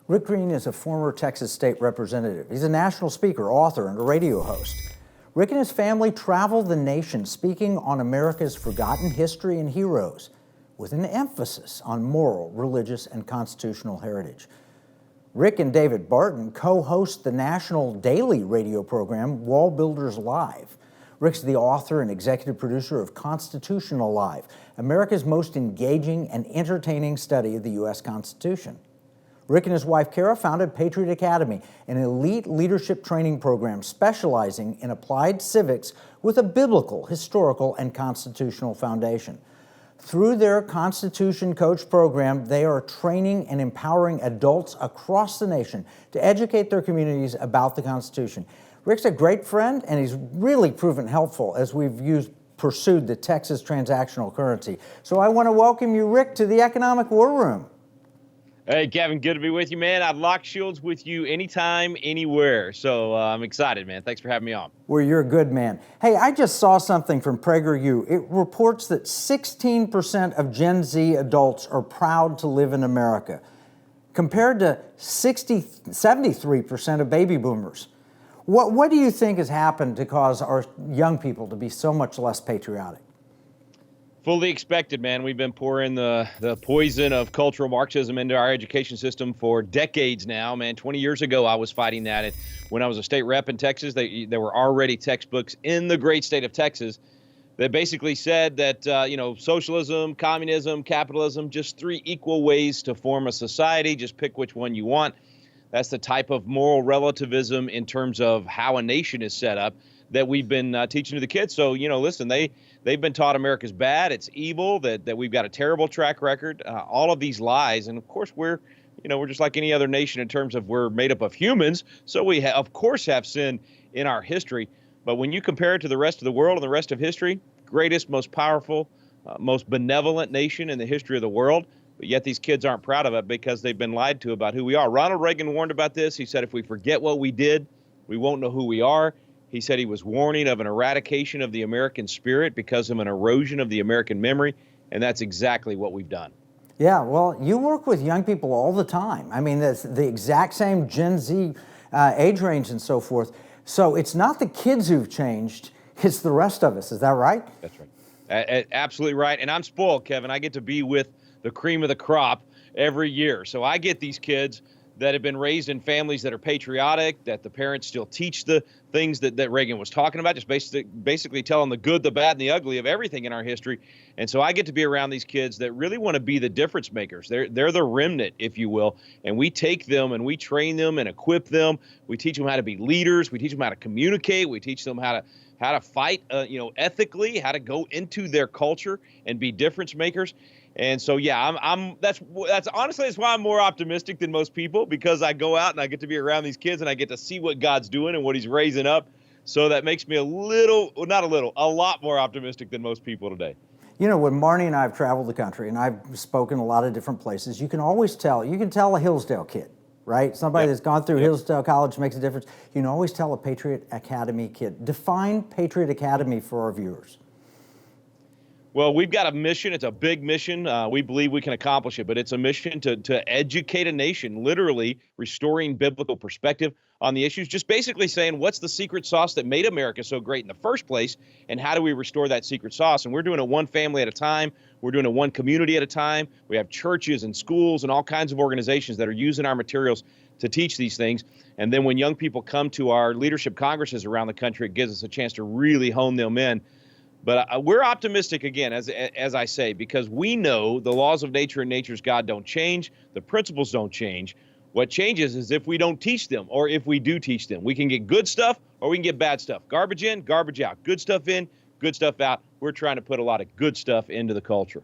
Rick Green is a former Texas state representative. He's a national speaker, author, and a radio host. Rick and his family travel the nation speaking on America's forgotten history and heroes, with an emphasis on moral, religious, and constitutional heritage. Rick and David Barton co-host the national daily radio program Wall Builders Live. Rick's the author and executive producer of Constitutional Live, America's most engaging and entertaining study of the U.S. Constitution. Rick and his wife, Kara, founded Patriot Academy, an elite leadership training program specializing in applied civics with a biblical, historical, and constitutional foundation. Through their Constitution Coach program, they are training and empowering adults across the nation to educate their communities about the Constitution. Rick's a great friend, and he's really proven helpful as we've pursued the Texas transactional currency. So I want to welcome you, Rick, to the Economic War Room. Hey, Kevin, good to be with you, man. I'd lock shields with you anytime, anywhere. So I'm excited, man. Thanks for having me on. Well, you're a good man. Hey, I just saw something from PragerU. It reports that 16% of Gen Z adults are proud to live in America, compared to 73% of baby boomers. What do you think has happened to cause our young people to be so much less patriotic? Fully expected, man. We've been pouring the poison of cultural Marxism into our education system for decades now, man. 20 years ago, I was fighting that. And when I was a state rep in Texas, there were already textbooks in the great state of Texas that basically said that, socialism, communism, capitalism, just three equal ways to form a society. Just pick which one you want. That's the type of moral relativism in terms of how a nation is set up that we've been teaching to the kids. So, listen, they've been taught America's bad, it's evil, that we've got a terrible track record, all of these lies. And of course, we're just like any other nation in terms of we're made up of humans. So we, of course, have sin in our history. But when you compare it to the rest of the world and the rest of history, greatest, most powerful, most benevolent nation in the history of the world. But yet these kids aren't proud of it because they've been lied to about who we are. Ronald Reagan warned about this. He said, if we forget what we did, we won't know who we are. He said he was warning of an eradication of the American spirit because of an erosion of the American memory. And that's exactly what we've done. Yeah, well, you work with young people all the time. I mean, that's the exact same Gen Z age range and so forth. So it's not the kids who've changed, it's the rest of us. Is that right? That's right. Absolutely right. And I'm spoiled, Kevin. I get to be with the cream of the crop every year. So I get these kids that have been raised in families that are patriotic, that the parents still teach the things that Reagan was talking about, just basically tell them the good, the bad, and the ugly of everything in our history. And so I get to be around these kids that really want to be the difference makers. They're the remnant, if you will. And we take them and we train them and equip them. We teach them how to be leaders. We teach them how to communicate. We teach them how to fight, ethically, how to go into their culture and be difference makers. And so, yeah, that's honestly, that's why I'm more optimistic than most people, because I go out and I get to be around these kids and I get to see what God's doing and what he's raising up. So that makes me a lot more optimistic than most people today. When Marnie and I have traveled the country and I've spoken a lot of different places, you can always tell a Hillsdale kid, right? Somebody that's gone through Hillsdale College makes a difference. You can always tell a Patriot Academy kid. Define Patriot Academy for our viewers. Well, we've got a mission. It's a big mission. We believe we can accomplish it, but it's a mission to educate a nation, literally restoring biblical perspective on the issues, just basically saying what's the secret sauce that made America so great in the first place, and how do we restore that secret sauce? And we're doing it one family at a time. We're doing it one community at a time. We have churches and schools and all kinds of organizations that are using our materials to teach these things. And then when young people come to our leadership congresses around the country, it gives us a chance to really hone them in. But we're optimistic, again, as I say, because we know the laws of nature and nature's God don't change. The principles don't change. What changes is if we don't teach them, or if we do teach them. We can get good stuff or we can get bad stuff. Garbage in, garbage out. Good stuff in, good stuff out. We're trying to put a lot of good stuff into the culture.